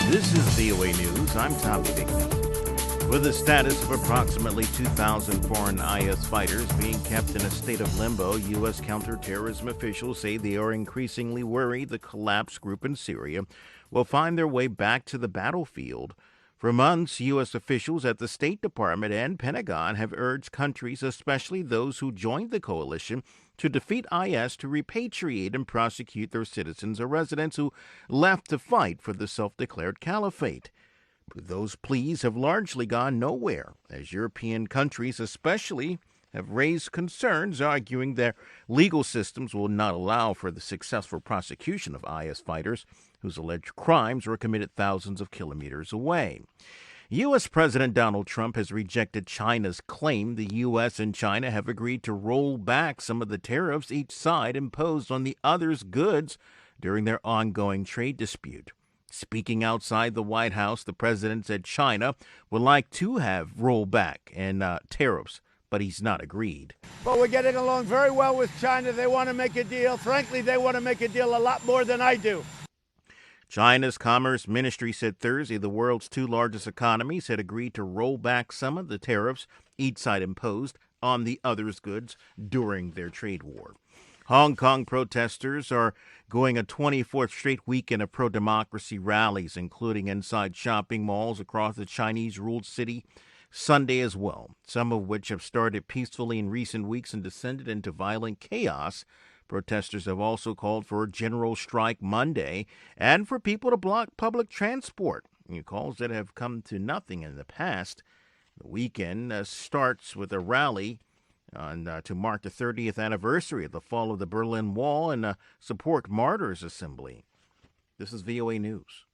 This is VOA News. I'm Tommy McNeil. With the status of approximately 2,000 foreign IS fighters being kept in a state of limbo, U.S. counterterrorism officials say they are increasingly worried the collapsed group in Syria will find their way back to the battlefield. For months, U.S. officials at the State Department and Pentagon have urged countries, especially those who joined the coalition, to defeat IS to repatriate and prosecute their citizens or residents who left to fight for the self-declared caliphate. But those pleas have largely gone nowhere, as European countries especially have raised concerns, arguing their legal systems will not allow for the successful prosecution of IS fighters whose alleged crimes were committed thousands of kilometers away. U.S. President Donald Trump has rejected China's claim the U.S. and China have agreed to roll back some of the tariffs each side imposed on the other's goods during their ongoing trade dispute. Speaking outside the White House, the president said China would like to have rollback and tariffs, but he's not agreed. But we're getting along very well with China. They want to make a deal. Frankly, they want to make a deal a lot more than I do. China's Commerce Ministry said Thursday the world's two largest economies had agreed to roll back some of the tariffs each side imposed on the other's goods during their trade war. Hong Kong protesters are going a 24th straight weekend of pro-democracy rallies, including inside shopping malls across the Chinese-ruled city Sunday as well, some of which have started peacefully in recent weeks and descended into violent chaos. Protesters have also called for a general strike Monday and for people to block public transport. Calls that have come to nothing in the past. The weekend starts with a rally to mark the 30th anniversary of the fall of the Berlin Wall and a support martyrs assembly. This is VOA News.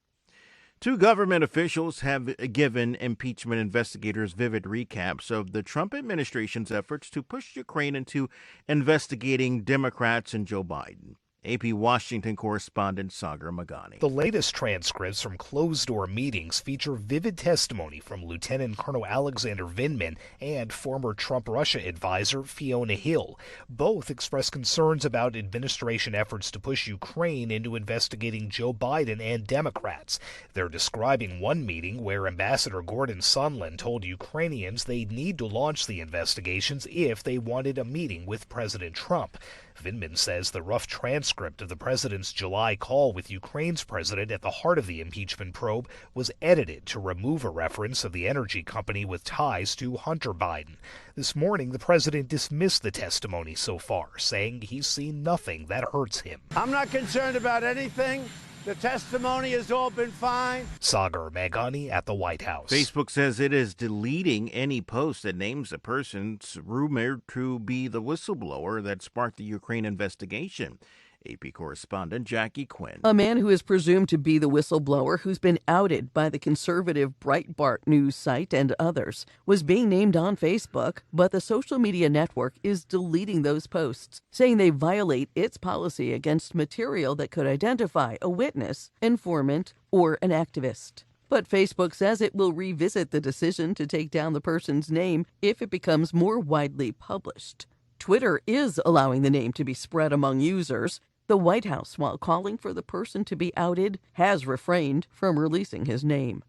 Two government officials have given impeachment investigators vivid recaps of the Trump administration's efforts to push Ukraine into investigating Democrats and Joe Biden. AP Washington correspondent Sagar Magani. The latest transcripts from closed-door meetings feature vivid testimony from Lieutenant Colonel Alexander Vindman and former Trump-Russia advisor Fiona Hill. Both express concerns about administration efforts to push Ukraine into investigating Joe Biden and Democrats. They're describing one meeting where Ambassador Gordon Sondland told Ukrainians they'd need to launch the investigations if they wanted a meeting with President Trump. Vindman says the rough transcript of the president's July call with Ukraine's president at the heart of the impeachment probe was edited to remove a reference of the energy company with ties to Hunter Biden. This morning, the president dismissed the testimony so far, saying he's seen nothing that hurts him. I'm not concerned about anything. The testimony has all been fine. Sagar Magani at the White House. Facebook says it is deleting any post that names a person rumored to be the whistleblower that sparked the Ukraine investigation. AP correspondent Jackie Quinn. A man who is presumed to be the whistleblower, who's been outed by the conservative Breitbart news site and others, was being named on Facebook, but the social media network is deleting those posts, saying they violate its policy against material that could identify a witness, informant, or an activist. But Facebook says it will revisit the decision to take down the person's name if it becomes more widely published. Twitter is allowing the name to be spread among users. The White House, while calling for the person to be outed, has refrained from releasing his name.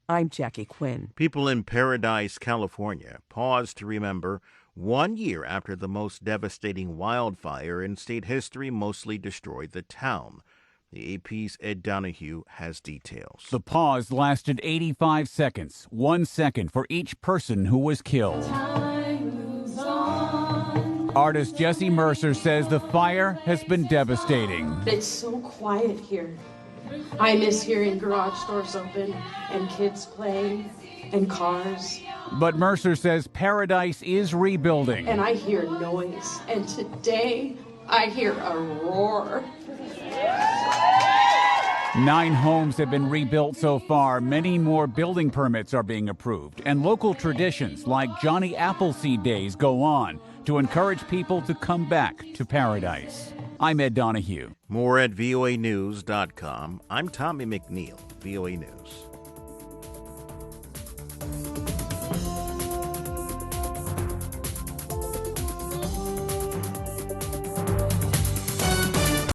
I'm Jackie Quinn. People in Paradise, California, pause to remember 1 year after the most devastating wildfire in state history mostly destroyed the town. The AP's Ed Donahue has details. The pause lasted 85 seconds, 1 second for each person who was killed. Artist Jesse Mercer says the fire has been devastating. It's so quiet here. I miss hearing garage doors open and kids playing and cars. But Mercer says Paradise is rebuilding. And I hear noise. And today I hear a roar. 9 homes have been rebuilt so far. Many more building permits are being approved. And local traditions like Johnny Appleseed Days go on to encourage people to come back to Paradise. I'm Ed Donahue. More at voanews.com. I'm Tommy McNeil, VOA News.